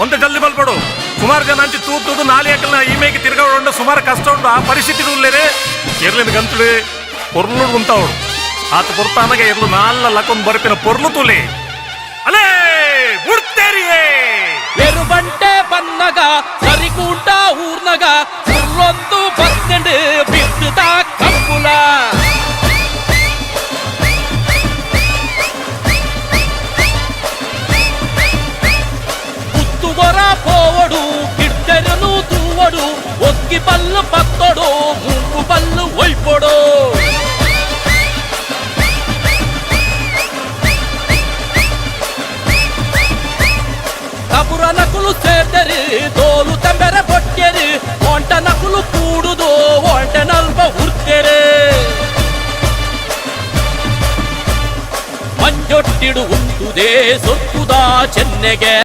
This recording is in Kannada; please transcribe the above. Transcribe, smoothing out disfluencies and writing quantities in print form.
ಒಂತೆ ಜಲ್ದಿ ಬಲ್ಪಡು. ಸುಮಾರು ಜನ ಅಂಚಿ ತೂತುದು ನಾಲಿಯಕ್ಕಲ್ನ ಈಮೇಗೆ ತಿರ್ಗಾಡು ಸುಮಾರು ಕಷ್ಟ ಉಂಟು. ಆ ಪರಿಸ್ಥಿತಿ ಉಳ್ಳೇನೆ ಎರ್ಲಿನ ಗಂತುಳಿ ಪೊರ್ಲು ಉಂಟವಳು ಆತ ಪೊರ್ತಾನಗೆ ಎರ್ಲು ನಾಲ್ಲ ಲಕ್ಕೊಂದು ಬರಪಿನ ಪೊರ್ಲು ತುಲಿ ಅಲೇ ಮುಡ್ತೇರಿಯೇ ಎರುಬಂಟೆ ಬನ್ನಗ ಸರಿಕೂಟ ಊರ್ನಗ ಸುರ್ಲೊಂದು ಬತ್ತಂಡು ಬಿತ್ತದ ಕಂಬುಲ పుత్తుగొర పోవడు గిడ్డెరను తూవడు ఒక్కి పల్లు పత్తడు ముంపు పల్లు ఒయ్పొడు కబుర నకులు సేదరి తోలు తెంబెర పొట్టెరి వంట నకులు కూడుదు వంట నల్ప ఉర్ತೆರೆ ಮಂಜೊಟ್ಟಿಡು ಉಂಟುದೇ ಸೊತ್ತುದ ಚೆನ್ನೆಗೆ